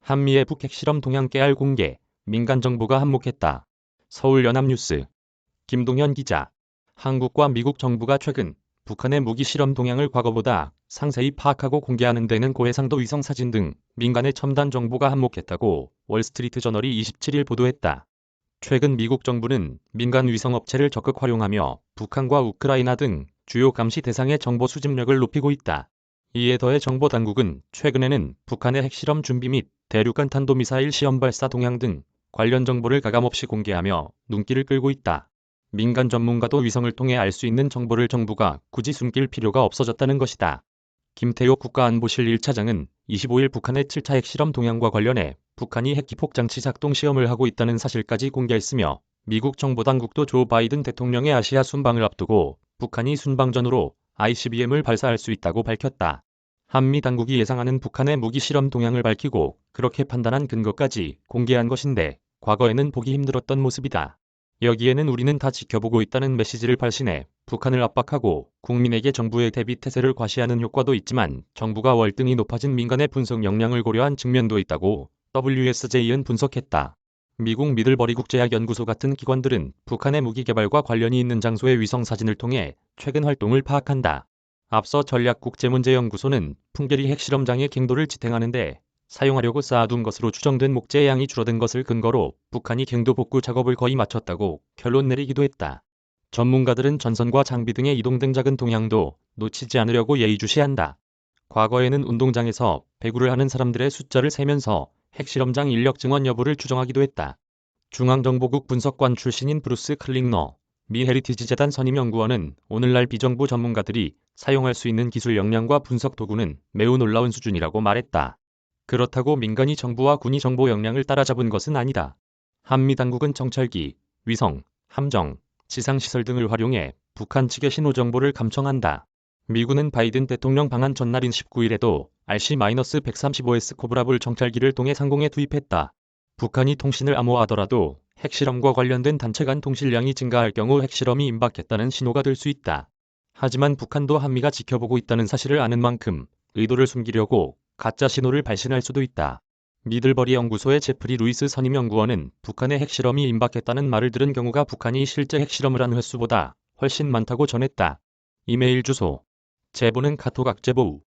한미의 북핵실험 동향 깨알 공개, 민간 정보가 한몫했다. 서울연합뉴스 김동현 기자. 한국과 미국 정부가 최근 북한의 무기 실험 동향을 과거보다 상세히 파악하고 공개하는 데는 고해상도 위성 사진 등 민간의 첨단 정보가 한몫했다고 월스트리트 저널이 27일 보도했다. 최근 미국 정부는 민간 위성 업체를 적극 활용하며 북한과 우크라이나 등 주요 감시 대상의 정보 수집력을 높이고 있다. 이에 더해 정보 당국은 최근에는 북한의 핵실험 준비 및 대륙간 탄도미사일 시험 발사 동향 등 관련 정보를 가감없이 공개하며 눈길을 끌고 있다. 민간 전문가도 위성을 통해 알 수 있는 정보를 정부가 굳이 숨길 필요가 없어졌다는 것이다. 김태효 국가안보실 1차장은 25일 북한의 7차 핵실험 동향과 관련해 북한이 핵기폭 장치 작동 시험을 하고 있다는 사실까지 공개했으며 미국 정보당국도 조 바이든 대통령의 아시아 순방을 앞두고 북한이 순방전으로 ICBM을 발사할 수 있다고 밝혔다. 한미 당국이 예상하는 북한의 무기 실험 동향을 밝히고 그렇게 판단한 근거까지 공개한 것인데 과거에는 보기 힘들었던 모습이다. 여기에는 우리는 다 지켜보고 있다는 메시지를 발신해 북한을 압박하고 국민에게 정부의 대비 태세를 과시하는 효과도 있지만 정부가 월등히 높아진 민간의 분석 역량을 고려한 측면도 있다고 WSJ는 분석했다. 미국 미들버리 국제학연구소 같은 기관들은 북한의 무기 개발과 관련이 있는 장소의 위성 사진을 통해 최근 활동을 파악한다. 앞서 전략국제문제연구소는 풍계리 핵실험장의 갱도를 지탱하는 데 사용하려고 쌓아둔 것으로 추정된 목재의 양이 줄어든 것을 근거로 북한이 갱도 복구 작업을 거의 마쳤다고 결론 내리기도 했다. 전문가들은 전선과 장비 등의 이동등 작은 동향도 놓치지 않으려고 예의주시한다. 과거에는 운동장에서 배구를 하는 사람들의 숫자를 세면서 핵실험장 인력 증원 여부를 추정하기도 했다. 중앙정보국 분석관 출신인 브루스 클링너 미 헤리티지 재단 선임연구원은 오늘날 비정부 전문가들이 사용할 수 있는 기술 역량과 분석 도구는 매우 놀라운 수준이라고 말했다. 그렇다고 민간이 정부와 군이 정보 역량을 따라잡은 것은 아니다. 한미 당국은 정찰기, 위성, 함정, 지상시설 등을 활용해 북한 측의 신호 정보를 감청한다. 미군은 바이든 대통령 방한 전날인 19일에도 RC-135S 코브라불 정찰기를 통해 상공에 투입했다. 북한이 통신을 암호화하더라도 핵실험과 관련된 단체 간 통신량이 증가할 경우 핵실험이 임박했다는 신호가 될 수 있다. 하지만 북한도 한미가 지켜보고 있다는 사실을 아는 만큼 의도를 숨기려고 가짜 신호를 발신할 수도 있다. 미들버리 연구소의 제프리 루이스 선임연구원은 북한의 핵실험이 임박했다는 말을 들은 경우가 북한이 실제 핵실험을 한 횟수보다 훨씬 많다고 전했다. 이메일 주소. 제보는 카톡 악제보우